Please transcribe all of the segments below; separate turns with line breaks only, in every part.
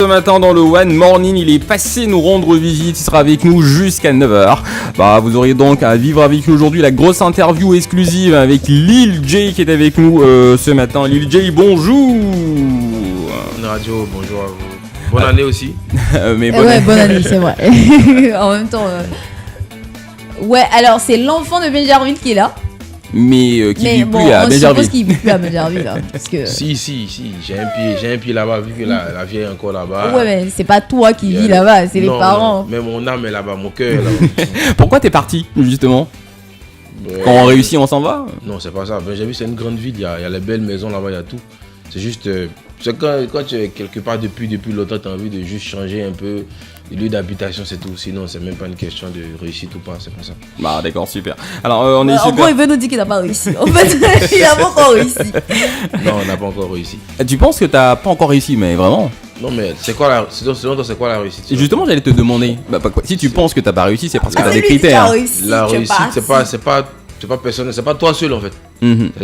Ce matin dans le One Morning, il est passé nous rendre visite, il sera avec nous jusqu'à 9h. Vous auriez donc à vivre avec nous aujourd'hui la grosse interview exclusive avec Lil J qui est avec nous ce matin. Lil J, bonjour.
Radio, bonjour à vous. Bonne année aussi.
Mais bonne année, c'est vrai. En même temps, ouais, alors c'est l'enfant de Benjerville qui est là.
Mais qui vit plus à Benjerville.
Je suppose qu'il vit plus à Benjerville. Hein, parce que...
Si, j'ai un pied là-bas, vu que la vieille est encore là-bas.
Ouais, mais c'est pas toi qui vis là-bas, c'est les parents.
Non, mais mon âme est là-bas, mon cœur est là-bas.
Pourquoi t'es parti, justement? Quand on réussit, on s'en va?
Non, c'est pas ça. Benjerville, c'est une grande ville, il y a les belles maisons là-bas, il y a tout. C'est juste, c'est quand tu es quelque part depuis longtemps, tu as envie de juste changer un peu le lieu d'habitation, c'est tout. Sinon, c'est même pas une question de réussite ou pas, c'est pas ça.
D'accord, super. Alors, on est super.
En gros, il veut nous dire qu'il n'a pas réussi. En fait, il n'a pas encore réussi.
Non, on n'a pas encore réussi.
Tu penses que t'as pas encore réussi, mais vraiment?
Non, mais c'est quoi la réussite?
Justement, j'allais te demander, si tu penses que t'as pas réussi, c'est parce que t'as des critères.
La réussite, c'est pas personnel, c'est pas toi seul en fait.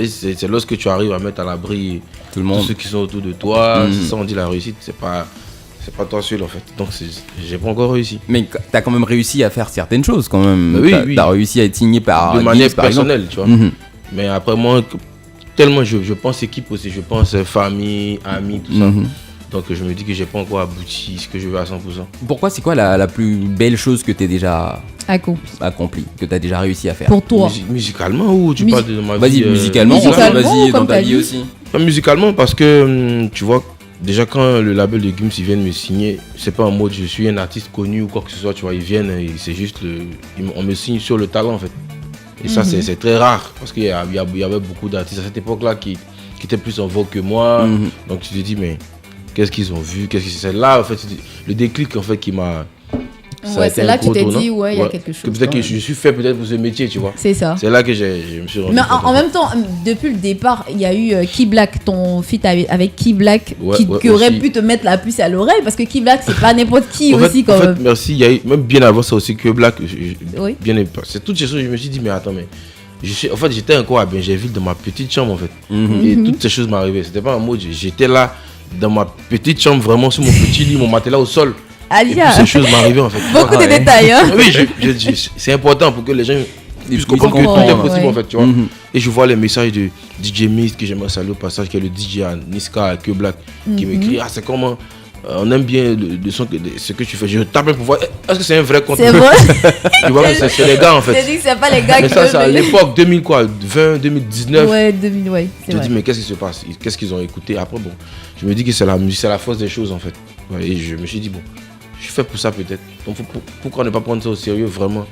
C'est lorsque tu arrives à mettre à l'abri
tout le monde,
tous ceux qui sont autour de toi. C'est ça, on dit la réussite, c'est pas toi seul en fait. Donc j'ai pas encore réussi.
Mais t'as quand même réussi à faire certaines choses quand même.
Oui.
T'as réussi à être signé par
de manière personnelle, tu vois. Mais après moi, tellement je pense équipe aussi, je pense famille, amis, tout ça. Donc je me dis que j'ai pas encore abouti ce que je veux à 100%.
Pourquoi, c'est quoi la plus belle chose que t'aies déjà accompli, que t'as déjà réussi à faire?
Pour toi.
Musicalement ou tu parles de ma vie?
Vas-y, musicalement, vas-y, dans ta vie aussi.
Pas musicalement parce que tu vois, déjà quand le label de Gims ils viennent me signer, c'est pas en mode je suis un artiste connu ou quoi que ce soit, tu vois, ils viennent et c'est juste on me signe sur le talent en fait. Et ça c'est très rare parce qu'il y avait beaucoup d'artistes à cette époque-là qui étaient plus en vogue que moi. Donc tu te dis mais qu'est-ce qu'ils ont vu, c'est là en fait le déclic en fait qui m'a.
Ouais, c'est là que tu t'es dit il y a quelque chose.
Peut-être que je suis fait peut-être pour ce métier, tu vois.
C'est ça.
C'est là que je me suis rendu compte.
Mais en même temps, depuis le départ, il y a eu Key Black, ton feat avec Key Black, qui aurait pu te mettre la puce à l'oreille parce que Key Black, c'est pas n'importe qui aussi quand même.
Merci. Il y a eu, même bien avant ça aussi, que Black, c'est toutes ces choses. Je me suis dit, mais attends, mais j'étais encore à Benjerville dans ma petite chambre en fait. Et toutes ces choses m'arrivaient. C'était pas en mode, j'étais là dans ma petite chambre, vraiment sur mon petit lit, mon matelas au sol. Et toutes ces choses m'arrivaient en fait.
Beaucoup de détails, hein.
Oui, c'est important pour que les gens puissent comprendre que tout est possible en fait, tu vois. Et je vois les messages de DJ Mist, que j'aimerais saluer au passage, qui est le DJ à Niska, à Que Black, qui m'écrit, c'est comment on aime bien le son, ce que tu fais. Je tape pour voir, est-ce que c'est un vrai compte?
C'est vrai.
Tu vois, c'est les gars en fait.
C'est dit que c'est pas les gars
mais
qui
ça, c'est à l'époque 2020, 2019.
Ouais, 2000, ouais.
Je me dis, mais qu'est-ce qui se passe? Qu'est-ce qu'ils ont écouté? Après, bon, je me dis que c'est la musique, c'est la force des choses en fait. Et je me suis dit, bon, je suis fait pour ça peut-être. Donc pourquoi ne pas prendre ça au sérieux vraiment?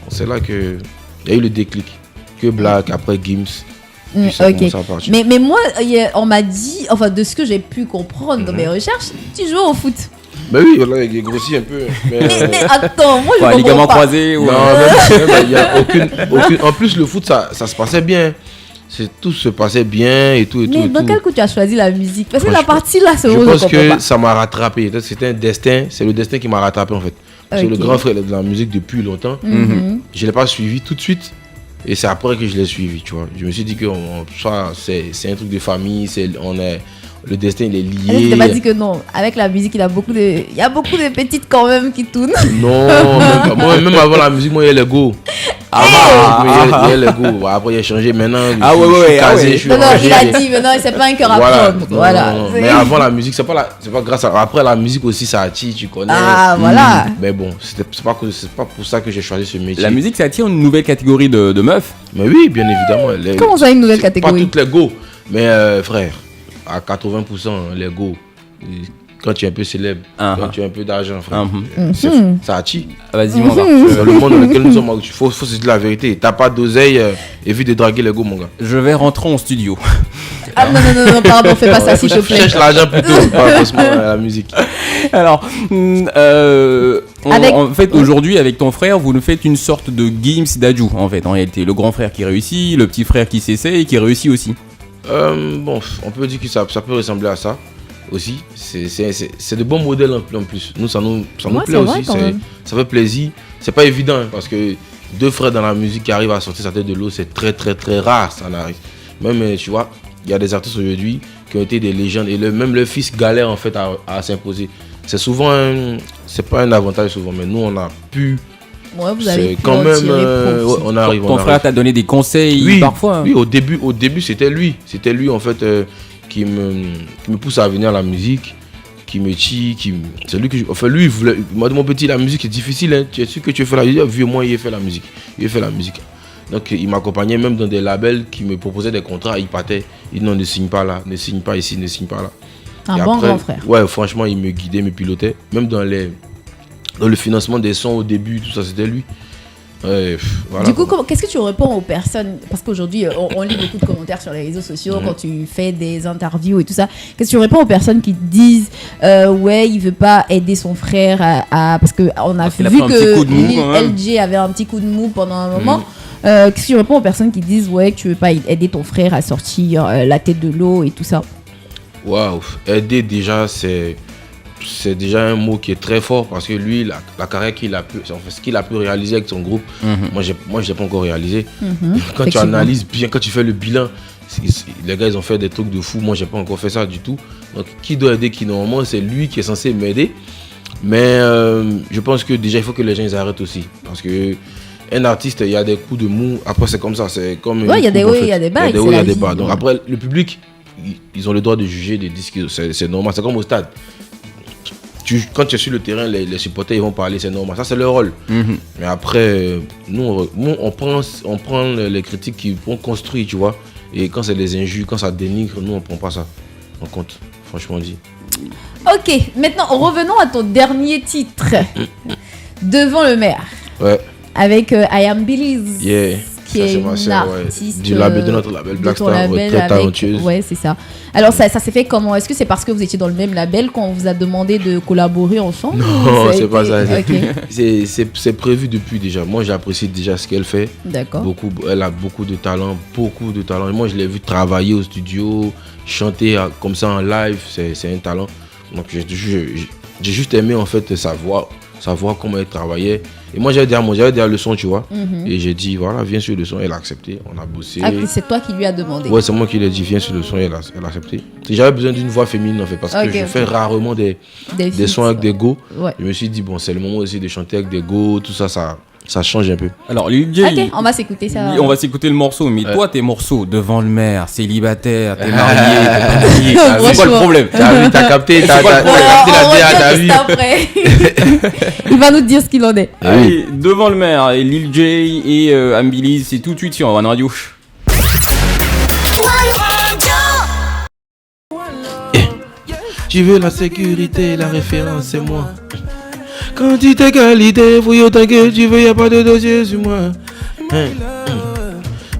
C'est là qu'il y a eu le déclic. Que Black, après Gims.
Ok. Mais moi, on m'a dit, enfin de ce que j'ai pu comprendre dans mes recherches, tu joues au foot.
Bah oui, voilà, il est grossi un peu. Mais
attends, moi je comprends
ligament
pas.
croisé ou...
Non, il y a aucune... En plus, le foot, ça se passait bien. Tout se passait bien et tout.
Mais dans quel coup tu as choisi la musique? Parce que la partie là, c'est
je pense que ça m'a rattrapé. C'était un destin. C'est le destin qui m'a rattrapé en fait. Parce que le grand frère de la musique depuis longtemps. Je ne l'ai pas suivi tout de suite. Et c'est après que je l'ai suivi, tu vois. Je me suis dit que c'est un truc de famille. Le destin, il est lié.
Je t'ai pas dit que non. Avec la musique, il y a beaucoup de petites quand même qui tournent.
Non, même avant la musique, moi, il y a l'ego. Il y a l'ego. Après, il a changé maintenant. Je suis
non, il a dit, mais non, c'est pas un cœur à prendre. Voilà.
Mais avant la musique, c'est pas grâce à. Après, la musique aussi, ça attire, tu connais.
Ah, voilà.
Mais bon, c'est pas pour ça que j'ai choisi ce métier.
La musique, ça attire une nouvelle catégorie de meufs?
Mais oui, bien évidemment.
Comment ça, une nouvelle catégorie?
Pas toutes les go. Mais frère, à 80%, les go. Quand tu es un peu célèbre, quand tu as un peu d'argent, frère, ça attire.
Vas-y, mon gars.
Dans le monde dans lequel nous sommes, il faut se dire la vérité. T'as pas d'oseille, évite de draguer les go, mon gars.
Je vais rentrer en studio.
Ah non, pardon, fais pas ça s'il te plaît.
Cherche l'argent plutôt, pas forcément la musique.
Alors, en fait, aujourd'hui, avec ton frère, vous nous faites une sorte de Gims d'Adjou, en fait, en réalité. Le grand frère qui réussit, le petit frère qui s'essaie et qui réussit aussi.
Bon, on peut dire que ça peut ressembler à ça aussi. C'est de bons modèles en plus. Nous, ça nous plaît aussi. Ça fait plaisir. C'est pas évident hein, parce que deux frères dans la musique qui arrivent à sortir sa tête de l'eau, c'est très très très rare. Ça n'arrive. Même, tu vois, il y a des artistes aujourd'hui qui ont été des légendes et même le fils galère en fait à s'imposer. c'est souvent c'est pas un avantage souvent, mais nous on a pu.
Ouais, vous avez pu
quand
en
même,
tirer profit.
on arrive.
Ton frère t'a donné des conseils parfois.
Oui, au début c'était lui en fait qui me pousse à venir à la musique, qui me tue, c'est lui lui il m'a dit mon petit, la musique est difficile, hein. Tu es sûr que tu fais la musique? Vieux moi, il fait la musique. Donc il m'accompagnait même dans des labels qui me proposaient des contrats, il partait, il non, ne signe pas là, ne signe pas ici, ne signe pas là.
Un bon grand frère.
Ouais, franchement, il me guidait, me pilotait, même dans le financement des sons au début, tout ça, c'était lui. Ouais, voilà.
Du coup, qu'est-ce que tu réponds aux personnes? Parce qu'aujourd'hui, on lit beaucoup de commentaires sur les réseaux sociaux quand tu fais des interviews et tout ça. Qu'est-ce que tu réponds aux personnes qui te disent ouais, il veut pas aider son frère parce qu'on a vu que LG avait un petit coup de mou pendant un moment. Qu'est-ce que tu réponds aux personnes qui disent ouais, que tu veux pas aider ton frère à sortir la tête de l'eau et tout ça?
Waouh, aider déjà, c'est déjà un mot qui est très fort parce que lui, la carrière ce qu'il a pu réaliser avec son groupe, moi je l'ai pas encore réalisé. Quand tu analyses bien, quand tu fais le bilan, les gars ils ont fait des trucs de fou, moi j'ai pas encore fait ça du tout. Donc qui doit aider qui? Normalement c'est lui qui est censé m'aider. Mais je pense que déjà il faut que les gens ils arrêtent aussi. Parce que un artiste, il y a des coups de mou, après c'est comme ça, c'est comme...
Ouais, il y a des hauts et il y a des bas.
Il y a des bas. Donc après le public, ils ont le droit de juger des disques, c'est normal, c'est comme au stade. Quand tu es sur le terrain, les supporters ils vont parler, c'est normal, ça c'est leur rôle. Mais après, nous on prend les critiques qui vont construire, tu vois. Et quand c'est des injures, quand ça dénigre, nous on prend pas ça en compte, franchement dit.
Ok, maintenant revenons à ton dernier titre, Devant le maire.
Ouais.
Avec I Am Belize.
Yeah.
Qui est une artiste
de notre label Black Star, très talentueuse.
Ouais, c'est ça. Alors ça s'est fait comment? Est-ce que c'est parce que vous étiez dans le même label qu'on vous a demandé de collaborer ensemble?
Non, c'est pas ça. Okay. C'est prévu depuis déjà. Moi, j'apprécie déjà ce qu'elle fait.
D'accord.
Elle a beaucoup de talent. Et moi, je l'ai vu travailler au studio, chanter comme ça en live. C'est un talent. Donc, j'ai juste aimé en fait savoir comment elle travaillait. Et moi j'avais dit le son, tu vois. Et j'ai dit voilà, viens sur le son, elle a accepté, on a bossé.
Ah, c'est toi qui lui as demandé?
Ouais, c'est moi qui lui ai dit viens sur le son, elle a accepté. J'avais besoin d'une voix féminine en fait, parce que je fais rarement des sons avec des go. Ouais. Je me suis dit bon, c'est le moment aussi de chanter avec des go, tout ça, ça change un peu.
Alors Lil J,
ok, on va s'écouter ça.
On va s'écouter le morceau, mais toi tes morceaux, Devant le maire, célibataire, t'es marié, c'est quoi le problème?
T'as capté, t'as capté la vie.
Il va nous dire ce qu'il en est.
Allez, Devant le maire, et Lil J et I Am Belize, c'est tout de suite sur One Radio.
Tu veux la sécurité, la référence c'est moi. Quand tu t'es qualité, fouille autant que tu veux, y'a pas de dossier sur moi.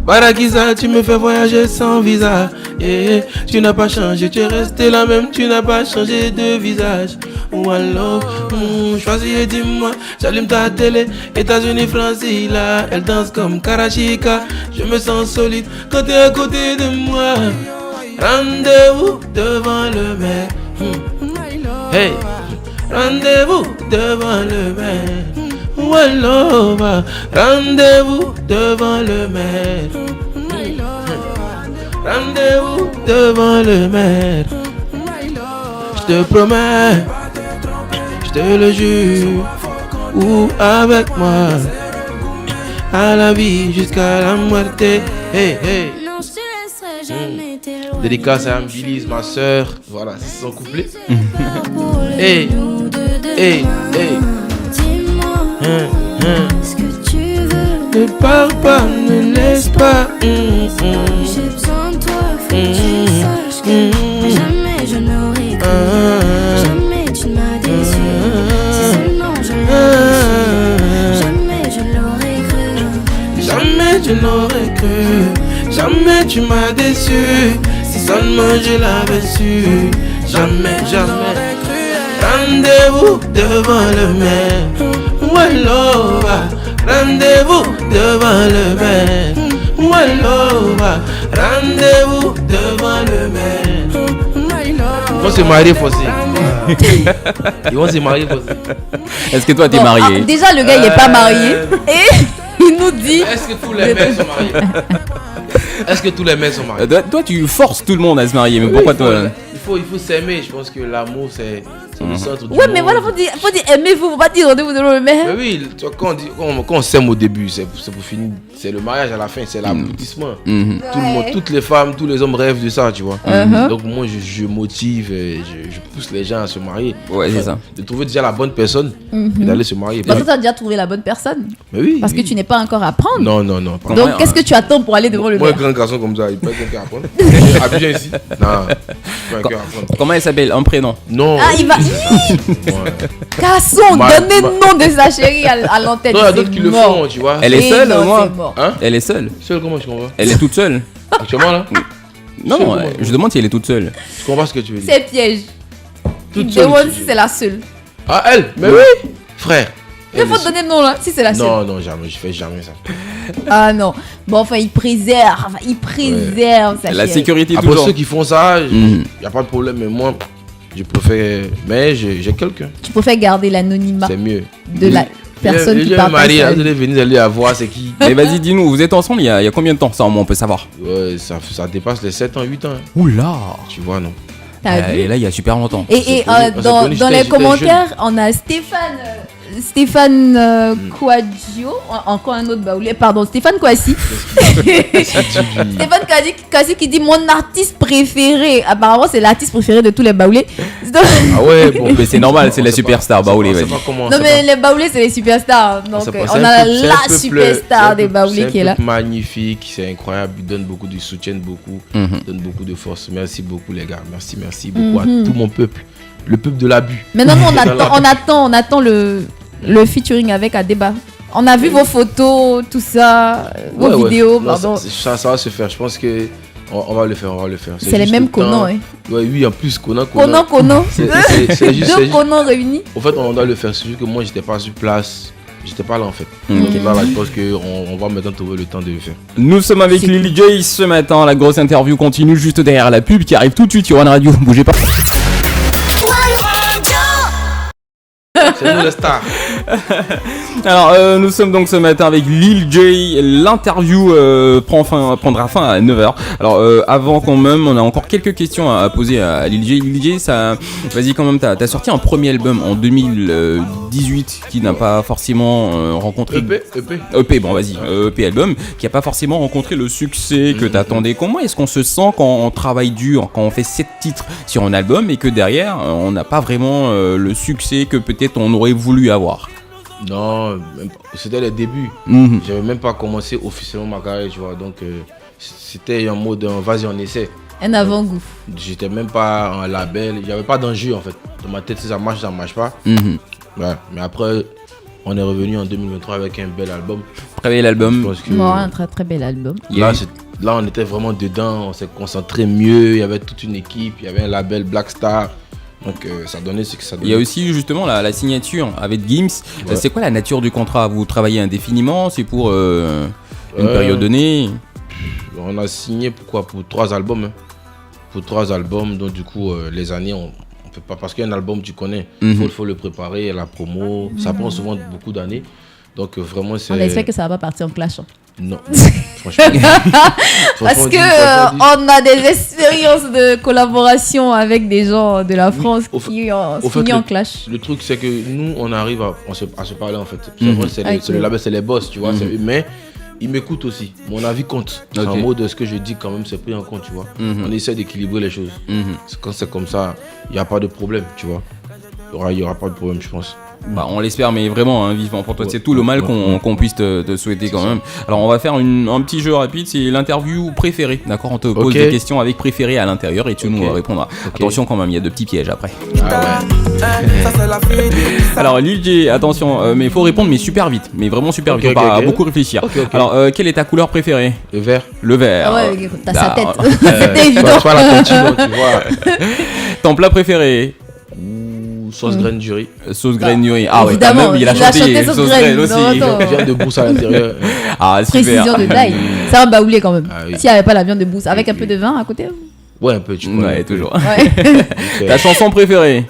Barakiza, tu me fais voyager sans visa. Yeah. Tu n'as pas changé, tu es resté la même, tu n'as pas changé de visage. Ou alors, choisis et dis-moi, j'allume ta télé, États-Unis, France, là, elle danse comme Karachika. Je me sens solide quand t'es à côté de moi. Rendez-vous devant le maire. Hey. Rendez-vous devant le maire. Wallah, rendez-vous devant le maire. Rendez-vous devant le maire. Je te promets, je te le jure, ou avec moi, à la vie jusqu'à la mort. Hey, hey. Dédicace à Belize, ma soeur. Voilà, c'est son couplet. Hey, hey, hey.
Ce que tu veux.
Ne pars pas, ne laisse pas.
J'ai besoin de toi, faut que tu saches que jamais je n'aurais cru. Jamais tu m'as déçu. Si seulement je l'aurais su, jamais je l'aurais cru.
Jamais je n'aurais cru. Jamais tu m'as déçu. Si seulement je l'avais su. Jamais, jamais. Rendez-vous devant le maire. Wallah, rendez-vous devant le maire. Wallah, rendez-vous devant le maire. Ils vont se marier forcé. Ils vont se marier forcé.
Est-ce que toi t'es marié?
Déjà le gars il est pas marié et il nous dit.
Est-ce que tous les mecs sont mariés? Est-ce que tous les mecs sont mariés?
Toi tu forces tout le monde à se marier, mais pourquoi toi?
Il faut s'aimer, je pense que l'amour C'est le centre du
Ouais, mais
monde.
voilà, faut dire aimez-vous, faut pas dire rendez-vous de le
Mais
mais.
oui, tu vois, quand on s'aime au début, c'est pour finir. C'est le mariage à la fin, c'est l'aboutissement.
Mhm.
Tout le monde, toutes les femmes, tous les hommes rêvent de ça, tu vois.
Uh-huh.
Donc moi, je motive, je pousse les gens à se marier.
Ouais, c'est ça.
De trouver déjà la bonne personne et d'aller se marier.
Bah, toi, t'as déjà trouvé la bonne personne.
Mais oui.
Parce que tu n'es pas encore à prendre.
Non, non, non. Pas
Donc,
Ouais,
qu'est-ce que tu attends pour aller devant le
moi, un
maire?
grand garçon comme ça, il peut quelqu'un à apprendre. Abidjan ici. Non, pas quelqu'un à apprendre.
Comment elle s'appelle? Un prénom.
Non.
Ah, il va.
Ouais.
Casson,
Ma-
donnez le nom de sa chérie à l'antenne.
Non, il y a
c'est
d'autres qui le
mort.
font, tu vois.
Elle est
Et
seule,
non,
moi.
c'est mort.
Hein?
Elle est seule.
Seul, comment je comprends?
Elle est toute seule.
Actuellement là?
Non,
Seule, comment
je demande si elle est toute seule.
Je comprends pas ce que tu veux dire.
C'est piège. Tu
Toute
te
seule,
demandes
tu
si
veux
c'est la seule.
Ah, elle? Mais oui! Frère.
Il
Elle
faut
est
te donner le nom là, si c'est la seule.
Non, non, jamais, je fais jamais ça.
Ah non. Bon, enfin, il préserve. Enfin, il préserve sa
La
chérie.
sécurité
Après
toujours.
ceux qui font ça, il
Mhm.
n'y a pas de problème, mais moi, je préfère. Mais j'ai quelqu'un,
Tu préfères garder l'anonymat
c'est mieux.
de la personne qui parle.
Vous allez venir aller la voir, c'est qui?
Mais vas-y, dis-nous, vous êtes ensemble il y a combien de temps? Ça, au moins, on peut savoir.
Ouais, ça dépasse les 7 ans, 8 ans.
Oula.
Tu vois, non?
T'as vu?
Et là, il y a super longtemps.
Et
On s'est connu,
dans
j'étais
les
jeune.
commentaires, on a Stéphane Quadio, encore un autre baoulé, pardon, Stéphane Kwasi. Stéphane Kwasi qui dit mon artiste préféré. Apparemment, c'est l'artiste préféré de tous les baoulés.
Ah ouais, bon.
Mais c'est normal, c'est
On
la
sait
superstar,
pas-
Baoulé,
on sait
vas-y.
pas comment,
Non,
on sait
mais
pas.
les baoulés, c'est les superstars. Donc,
sait pas,
on
c'est
a
un peuple- c'est un
la
peuple-
superstar des baoulés qui est là.
C'est un peuple magnifique, c'est incroyable, il donne beaucoup de soutien, beaucoup,
Mhm.
donne beaucoup de force. Merci beaucoup les gars, merci beaucoup à tout mon peuple, le peuple de l'abus.
Maintenant, on attend le featuring avec Adeba. On a vu vos photos, tout ça, vos
Ouais, ouais.
vidéos,
Non,
pardon.
ça va se faire, je pense que on va le faire,
C'est les
juste
mêmes
le temps.
Conan, hein.
Ouais, oui, en plus Conan.
Conan.
C'est juste,
Deux Conan réunis.
en fait, on doit le faire, c'est juste que moi j'étais pas sur place. J'étais pas là en fait.
Mhm.
Donc là, je pense qu'on va maintenant trouver le temps de le faire.
Nous sommes avec
C'est
Lil J ce matin. La grosse interview continue juste derrière la pub qui arrive tout de suite sur One Radio. Bougez pas.
C'est nous les stars.
Alors, nous sommes donc ce matin avec Lil J. L'interview prendra fin à 9h. Alors, avant quand même, on a encore quelques questions à poser à Lil J. Lil J, ça, vas-y quand même, t'as sorti un premier album en 2018 qui n'a pas forcément rencontré... EP, bon vas-y, EP album, qui a pas forcément rencontré le succès que t'attendais. Comment est-ce qu'on se sent quand on travaille dur, quand on fait 7 titres sur un album et que derrière, on n'a pas vraiment le succès que peut-être on aurait voulu avoir?
Non, même pas. C'était les débuts.
Mhm.
J'avais même pas commencé officiellement ma carrière, tu vois. Donc, c'était en mode vas-y, on essaie.
Un avant-goût.
J'étais même pas en label, il n'y avait pas d'enjeu en fait. Dans ma tête, si ça marche pas.
Mhm.
Ouais. Mais après, on est revenu en 2023 avec un bel album.
Premier
Je
album.
pense que
Bon, un très très bel album.
Il y a eu-
là, on était vraiment dedans, on s'est concentré mieux. Il y avait toute une équipe, il y avait un label Black Star. Donc, ça donnait ce que ça donnait.
Il y a aussi justement la signature avec Gims.
Ouais.
C'est quoi la nature du contrat? Vous travaillez indéfiniment? C'est pour une période donnée?
On a signé pour 3 albums. Hein. Pour 3 albums, donc du coup, les années, on peut pas. Parce qu'un album, tu connais,
Mhm.
faut le préparer, la promo. Ça prend souvent beaucoup d'années. Donc, vraiment, c'est.
On espère que ça va pas partir en clash. Hein.
Non, franchement.
Parce que on a des expériences de collaboration avec des gens de la France
au fait-
qui ont
au fait,
fini en clash.
Le truc, c'est que nous, on arrive à se parler en fait. C'est
Mhm.
vrai, c'est
Ok.
le label, c'est les boss, tu vois.
Mhm.
Mais ils m'écoutent aussi. Mon avis compte. C'est
Ok.
en mode ce que je dis quand même, c'est pris en compte, tu vois.
Mhm.
On essaie d'équilibrer les choses.
Mhm.
Quand c'est comme ça, il n'y a pas de problème, tu vois. Il y aura pas de problème, je pense.
Bah, on l'espère, mais vraiment, hein, vivement pour toi.
Ouais.
C'est tout le mal qu'on
Ouais.
qu'on puisse te souhaiter quand
ça.
même. Alors, on va faire un petit jeu rapide. C'est l'interview préférée. D'accord? On te pose
Ok.
des questions avec préféré à l'intérieur et tu nous
Ok.
répondras.
Ok.
Attention quand même, il y a de petits pièges après.
Ah ouais.
Alors, Lil J, attention, mais il faut répondre, mais super vite. Mais vraiment super
Ok,
vite. Faut
ok,
pas
ok.
beaucoup réfléchir.
Ok, ok.
Alors, quelle est ta couleur préférée?
Le vert.
Le vert.
Ah ouais, t'as sa tête.
Ah,
C'était évident.
Pas la cantine, tu vois.
Ton plat préféré?
Ou sauce graine du riz.
Sauce graine du riz. Ah ouais, quand
Évidemment,
même, il a chanté sauce graine aussi.
Non, attends.
Viande de brousse à l'intérieur.
Ah, super.
Précision de taille. C'est un baoulé quand même.
Ah oui.
S'il n'y avait pas la viande de brousse, avec un peu de vin à côté.
Ouais, un peu, tu connais.
Ouais, toujours.
Ouais.
Ta chanson préférée?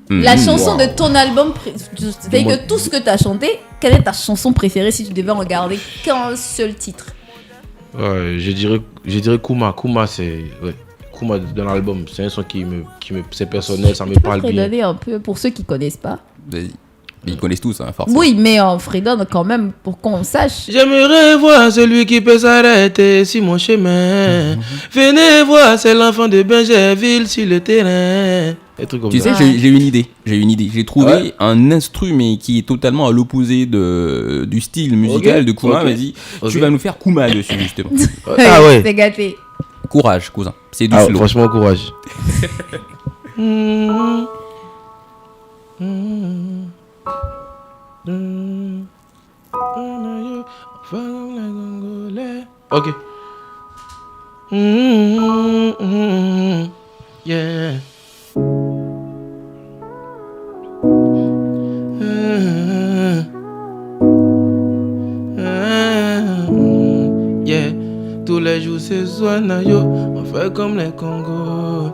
La chanson
Wow.
de ton album, c'est-à-dire que tout ce que tu as chanté, quelle est ta chanson préférée si tu devais en garder qu'un seul titre?
Ouais, je dirais Kuma. Kuma, c'est. Ouais. Kuma dans l'album. C'est un son c'est personnel, ça me
Tu peux
parle bien.
fredonner un peu pour ceux qui connaissent pas.
Vas-y. Mais ils connaissent tous, hein, forcément.
Oui, mais on fredonne quand même pour qu'on sache.
J'aimerais voir celui qui peut s'arrêter sur mon chemin. Venez voir, c'est l'enfant de Benjerville sur le terrain. Des trucs comme
Tu
ça.
sais, j'ai une idée. J'ai trouvé
Ouais.
un instru, mais qui est totalement à l'opposé du style musical de Kuma.
ok.
Vas-y,
Ok.
tu vas nous faire Kuma dessus, justement.
Ah ouais.
C'est gâté.
Courage, cousin. C'est du
Ah,
slow.
franchement, courage. Ok. Yeah. Yeah. Tous les jours c'est soin yo, on fait comme les Congos.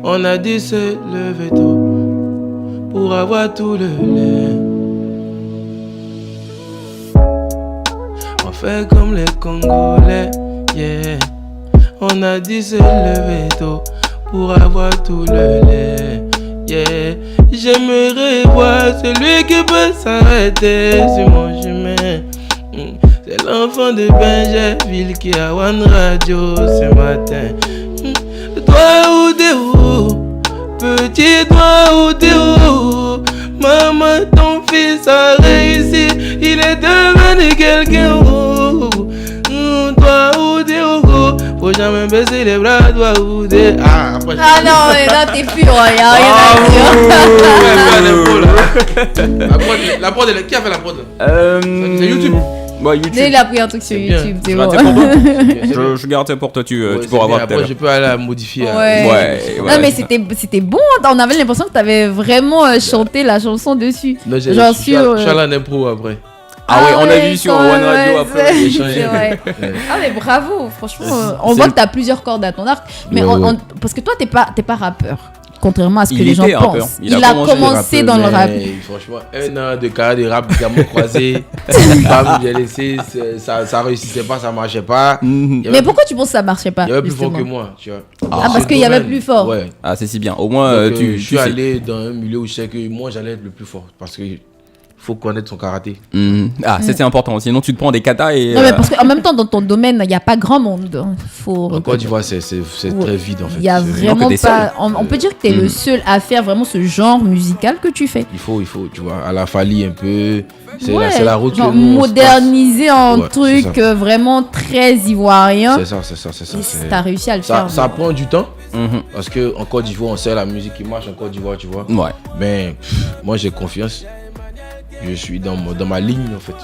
On a dû se lever tôt pour avoir tout le lait. On fait comme les Congolais, yeah. On a dû se lever tôt pour avoir tout le lait, yeah. J'aimerais voir celui qui peut s'arrêter sur mon chemin. C'est l'enfant de Benjerville qui a One Radio ce matin. Toi ou t'es où? Petit toi ou t'es où? Maman, ton fils a réussi, il est devenu quelqu'un. Toi ou t'es où? Faut jamais baisser les bras, toi ou t'es. Ah, après,
Ah non, mais là t'es pur, y'a rien à dire.
La prod, qui a fait la prod? C'est YouTube.
Ouais, YouTube.
Dès il a pris un truc sur
C'est bien.
YouTube, c'est
Je
bon.
garde ça pour toi. Je garde ça pour toi, tu pourras voir tout à
Après,
l'heure.
je peux aller la modifier.
Ouais.
Ouais,
Non mais c'était bon, on avait l'impression que t'avais vraiment chanté la chanson dessus.
Non,
Genre
je suis
sur,
allé en impro après.
Ah ouais, on a vu
ouais,
sur
quand
One
même,
Radio
ouais,
après.
c'est-
échangé.
c'est vrai.
Ouais.
Ah mais bravo, franchement, on
c'est
voit
le-
que t'as plusieurs cordes à ton arc, mais
Ouais.
parce que toi t'es pas rappeur, contrairement à ce que
Il
les gens
était rappeur.
pensent.
Il
Il
a
a
commencé
commencé dans le rap.
Franchement, un an de carrière de rap, gamin croisé. Bam, j'ai laissé, ça réussissait pas, ça marchait pas.
Mhm.
Il y avait
Mais pourquoi tu penses que ça marchait pas
Il y avait plus fort
justement
que moi, tu vois.
Ah,
Dans
parce
ce
qu'il y avait
domaine,
plus fort.
Ouais.
Ah, c'est si bien. Au moins,
Donc,
tu
je suis
sais.
allé dans un milieu où je sais que moi j'allais être le plus fort. Parce que faut connaître son karaté.
Mhm. Ah, ça c'est important. Sinon, tu te prends des katas et.
Non mais parce qu'en même temps dans ton domaine il n'y a pas grand monde. Faut
En Côte d'Ivoire, c'est
Ouais.
très vide en fait.
Il y a
C'est-
vraiment
que t'es
pas. On peut dire que tu es le seul à faire vraiment ce genre musical que tu fais.
Il faut, tu vois, à la Fali un peu. C'est
Ouais,
la route
genre
que nous, on se passe.
moderniser un
Ouais,
truc
c'est
vraiment très ivoirien.
C'est ça.
Et t'as réussi à le
Ça,
faire.
ça prend du temps.
Mhm.
Parce qu'en Côte d'Ivoire, on sait la musique qui marche en Côte d'Ivoire, tu vois.
Ouais.
Mais moi, j'ai confiance. Je suis dans ma ligne, en fait.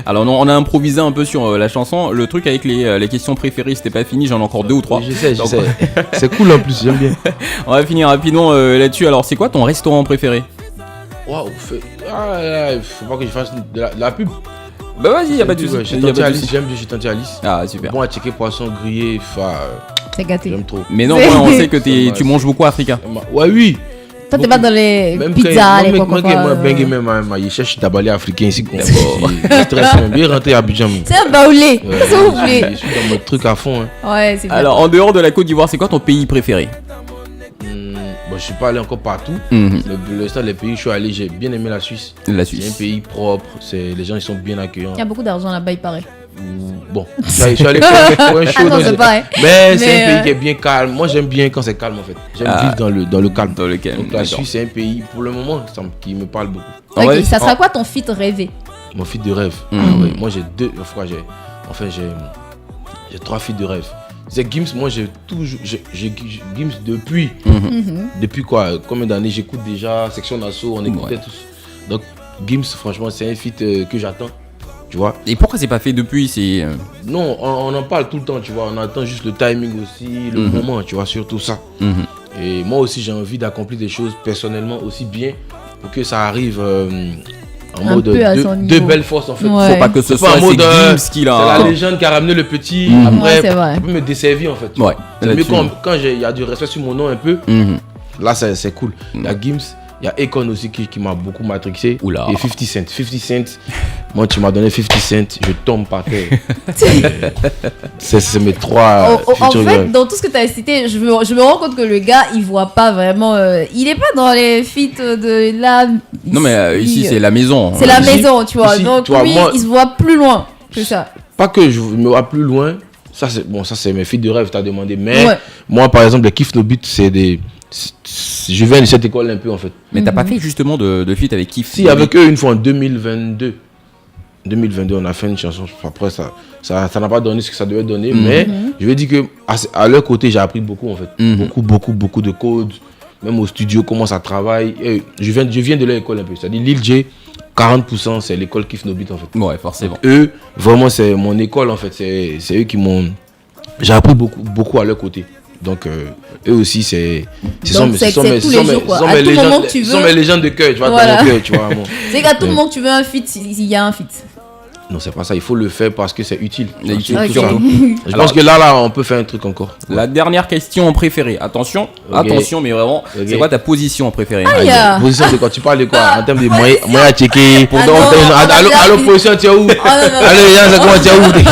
Alors non, on a improvisé un peu sur la chanson. Le truc avec les questions préférées, c'était pas fini. J'en ai encore 2 ou 3.
Je sais.
Donc,
C'est cool en plus, j'aime bien.
On va finir rapidement là-dessus. Alors, c'est quoi ton restaurant préféré?
Waouh, faut pas que je fasse de la pub.
Bah vas-y, y a pas de
Ouais,
soucis.
Chez
Y a
Tanti
pas de
Alice,
soucis.
j'aime bien chez Tanti Alice.
Ah super.
Bon à checker poisson grillé,
C'est gâté.
j'aime trop.
Mais non,
C'est-
moi, on sait que
C'est
tu manges beaucoup africain.
Ouais, oui.
Toi t'es pas dans les
Même
pizzas, les
quand
quoi.
moi, bengue même, il cherche tabalé africain ici. Je stresse même. Bien rentré à Abidjan.
C'est un baoulé,
Ouais,
s'il vous plaît.
Je suis dans mon truc à fond. Hein.
Ouais, c'est bien.
Alors, en dehors de la Côte d'Ivoire, c'est quoi ton pays préféré?
Bon, je suis pas allé encore partout.
Mhm.
Le stade des pays où je suis allé, j'ai bien aimé la Suisse.
La
C'est un
Suisse.
pays propre. Les gens ils sont bien accueillants.
Il y a beaucoup d'argent là-bas, il paraît.
Bon, je suis allé pour un show.
Ah non,
donc
c'est
j'ai-
pas vrai.
Mais c'est
Mais,
un pays qui est bien calme. Moi, j'aime bien quand c'est calme en fait. J'aime
Ah.
vivre dans le calme.
Dans lequel?
Donc la
D'accord.
Suisse, c'est un pays pour le moment qui me parle beaucoup.
On va-
Ok, ça sera quoi ton feat rêvé?
Mon feat de rêve.
Mhm.
Ah ouais, moi, j'ai deux. Enfin, j'ai 3 feats de rêve. C'est Gims, moi, j'ai toujours. J'ai Gims depuis. Depuis quoi? Combien d'années j'écoute déjà Section d'Assaut, on écoutait
Ouais.
tous. Donc, Gims, franchement, c'est un feat que j'attends. Tu vois?
Et pourquoi c'est pas fait depuis? C'est
Non, on en parle tout le temps, tu vois. On attend juste le timing aussi, le moment, tu vois, surtout ça.
Mhm.
Et moi aussi, j'ai envie d'accomplir des choses personnellement aussi bien pour que ça arrive en
Un
mode
peu à son
de
niveau.
belle force en fait.
Ouais.
Faut pas que ce
C'est pas
soit
un mot
c'est
de-
Gims qui
C'est
l'a.
la légende qui a ramené le petit.
Mhm.
Après,
Ouais, c'est vrai.
ça peut me desservir en fait.
Ouais.
C'est mieux
là-dessus.
quand il y a du respect sur mon nom un peu.
Mhm.
Là, c'est cool. Il y a Gims Il y a Akon aussi qui m'a beaucoup matrixé.
Oula.
Et 50 Cent. 50 Cent, moi tu m'as donné 50 Cent, je tombe par terre. c'est mes trois
En
futurs
fait,
gars.
dans tout ce que tu as cité, je me rends compte que le gars, il voit pas vraiment. Il est pas dans les feats de là.
Non, mais ici, c'est la maison.
C'est la
Ici-
maison, tu vois.
ici,
Donc,
tu vois,
lui,
moi-
il se voit plus loin que ça.
Pas que je me vois plus loin, ça c'est mes filles de rêve, t'as demandé. Mais
Ouais.
moi par exemple, les Kiff No Beat, je viens de cette école un peu en fait.
Mais t'as pas fait justement de feat avec Kiff?
Si, avec eux une fois en 2022. 2022, on a fait une chanson. Après, ça n'a pas donné ce que ça devait donner. Mais je vais dire que à leur côté, j'ai appris beaucoup en fait. Beaucoup de codes. Même au studio, comment ça travaille. Et je viens de leur école un peu. C'est-à-dire Lil J, 40%, c'est l'école Kiff No Beat en fait.
Ouais, forcément.
Eux, vraiment, c'est mon école en fait. C'est eux qui m'ont. J'ai appris beaucoup à leur côté. Donc, eux aussi, ce sont
Donc, c'est tous les jours, quoi. À tout moment que tu veux.
mes légendes de cœur, tu vois,
Voilà.
dans mon cœur, tu vois. Bon.
C'est qu'à tout moment que tu veux un feat, il y a un feat.
Non, c'est pas ça, il faut le faire parce que c'est utile.
C'est utile,
Ok.
surtout.
Je
Alors-
pense que là, on peut faire un truc encore.
La dernière question préférée. Attention, attention, mais vraiment,
Ok.
c'est quoi ta position préférée?
Aïe. Yeah.
Position de quoi? Tu parles de quoi? En termes de moyens à checker.
Ah non, on a
Allô,
déjà fini.
position, tu es où?
Oh, non, non,
Allô, les gens, c'est comment, tu es où?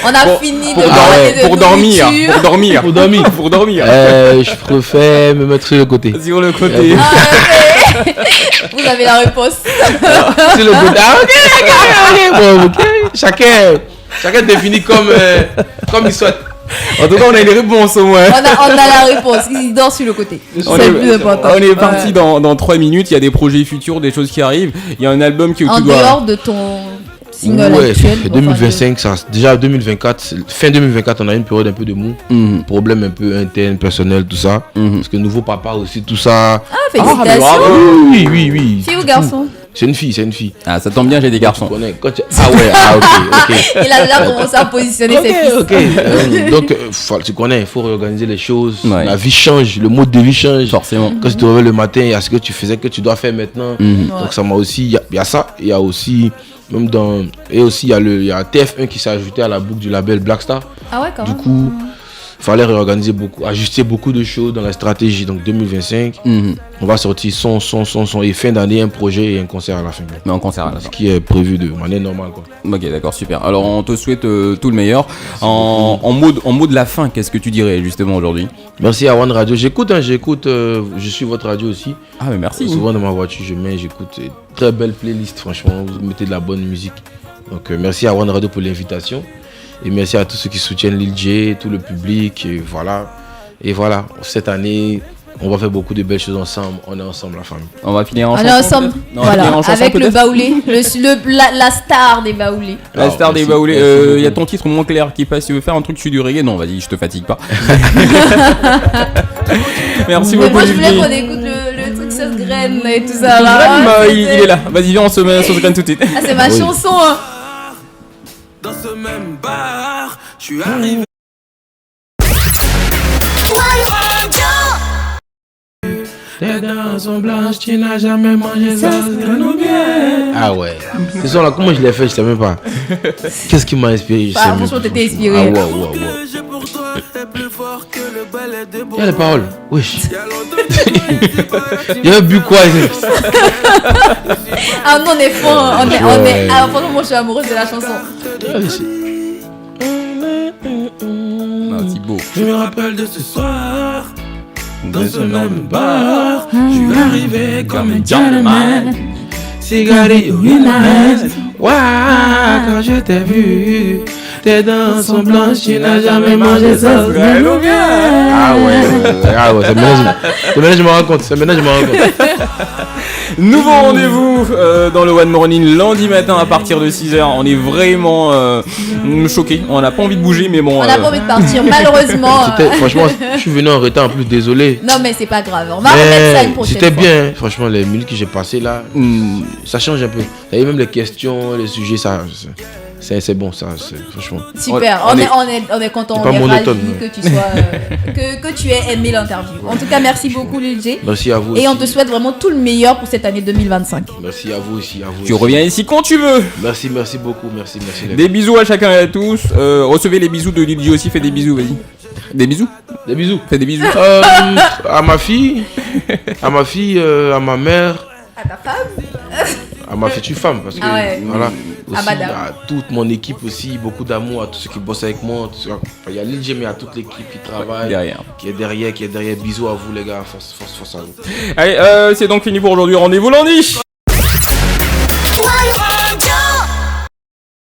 On a fini de parler de
Pour dormir.
nourriture.
Pour dormir.
Pour dormir.
Pour dormir.
Je préfère me mettre sur le côté.
Sur le côté.
Ah, ok. Vous avez la réponse.
Sur le côté. Ah, ok. Bon, ok. Chacun définit comme il souhaite.
En tout cas, on a les réponses au moins.
On a la réponse. Il dort sur le côté.
On
C'est
est,
le plus important.
on est parti
Ouais.
dans 3 minutes. Il y a des projets futurs, des choses qui arrivent. Il y a un album qui
En
tu dois.
dehors de ton single
Ouais,
actuel.
2025, ça, déjà 2024, fin 2024, on a une période un peu de mou.
Mhm.
Problème un peu interne, personnel, tout ça.
Mhm.
Parce que nouveau papa aussi, tout ça.
Ah, félicitations.
bravo.
Oui.
Fille ou garçon?
C'est une fille.
Ah, ça tombe bien, j'ai des
Tu
garçons.
connais. Ah ouais, ok.
Il a déjà commencé à positionner ses fils.
Ok. Donc, tu connais, il faut réorganiser les choses.
Ouais.
La vie change, le mode de vie change.
Forcément.
Quand tu te réveilles le matin, il y a ce que tu faisais que tu dois faire maintenant.
Mhm.
Donc ça m'a aussi, il y a ça, il y a aussi, même dans, et aussi il y a TF1 qui s'est ajouté à la boucle du label Blackstar.
Ah ouais, quand
Du
même.
coup, fallait réorganiser beaucoup, ajuster beaucoup de choses dans la stratégie. Donc 2025,
Mhm.
on va sortir son et fin d'année un projet et un concert à la fin.
Mais en concert à la
Ce
fin.
qui est prévu de manière normale quoi.
Ok, d'accord, super. Alors, on te souhaite tout le meilleur. En mot de la fin, qu'est-ce que tu dirais justement aujourd'hui?
Merci à One Radio. J'écoute, je suis votre radio aussi.
Ah, mais merci.
Souvent dans ma voiture, j'écoute. Très belle playlist, franchement. Vous mettez de la bonne musique. Donc merci à One Radio pour l'invitation. Et merci à tous ceux qui soutiennent Lil J, tout le public. Et voilà, cette année, on va faire beaucoup de belles choses ensemble. On est ensemble, la famille.
On va finir en
On
chanson.
est ensemble.
peut-être Non, on va
Voilà,
finir en chanson,
avec le
peut-être
baoulé, la star des baoulés.
La star des
Merci,
baoulés.
merci
Il y a
beaucoup.
ton titre Mon Clair qui passe. Tu veux faire un truc sur du reggae? Non, vas-y, je te fatigue pas. Merci
Mais
beaucoup,
moi, je voulais
Lil J.
qu'on écoute le truc sauce graine et tout ça. là.
Vraiment,
Ah,
il est là. Vas-y, viens, on se met sur ce grain tout de suite.
Ah, c'est ma
Oui.
chanson. Hein.
Dans ce même bar, je suis arrivé. Tes dents sont blanches, tu n'as jamais mangé ça, graine bien.
Ah ouais. Ce son là, comment je l'ai fait, je sais même pas. Qu'est-ce qui m'a inspiré, je sais même
Franchement,
plus,
t'étais
franchement.
inspiré.
Ah ouais.
Le jeu pour toi est plus fort que le balai de
Il y a les paroles. Wesh.
Il y a longtemps que
Il y a bu quoi?
Ah non, on est fond. On est.
Ouais.
Ah, franchement, moi, je suis amoureuse de la chanson.
Ah, c'est beau.
je me rappelle de ce soir. Dans ce même bar, je suis arrivé comme un gentleman. Cigarillo in my hands. Waouh, quand je t'ai vu, tes dents sont blanches, tu n'as jamais mangé ça.
Ah ouais, c'est maintenant je me rends compte.
Nouveau rendez-vous dans le One Morning lundi matin à partir de 6h. On est vraiment choqués. On n'a pas envie de bouger, mais bon.
On n'a pas envie de partir, malheureusement.
Franchement, je suis venu en retard en plus, désolé.
Non, mais c'est pas grave. On va remettre ça une prochaine
C'était
fois.
bien, hein. Franchement, les minutes que j'ai passées là, ça change un peu. Vous savez, même les questions, les sujets, c'est bon, ça, franchement.
Super,
On
on est content,
C'est
on
pas
est
monotone,
ravis
ouais.
que tu sois, que tu aies aimé l'interview. En tout cas, merci beaucoup Lil J.
Merci à vous.
Et on
aussi.
te souhaite vraiment tout le meilleur pour cette année 2025.
Merci à vous aussi.
Tu reviens ici quand tu veux.
Merci beaucoup. Merci. Les
Des bisous à chacun et à tous. Recevez les bisous de Lil J aussi. Fais des bisous, vas-y. Des bisous.
Des bisous.
Fais des bisous.
À ma fille, À ma fille, à ma mère.
À ta femme?
À ma future femme, parce que
Ah ouais.
voilà. Aussi,
madame.
à toute mon équipe aussi, beaucoup d'amour à tous ceux qui bossent avec moi. Il y a Lil J, mais à toute l'équipe qui travaille,
Derrière.
qui est derrière. Bisous à vous les gars, force à vous.
Allez, c'est donc fini pour aujourd'hui. Rendez-vous lundi.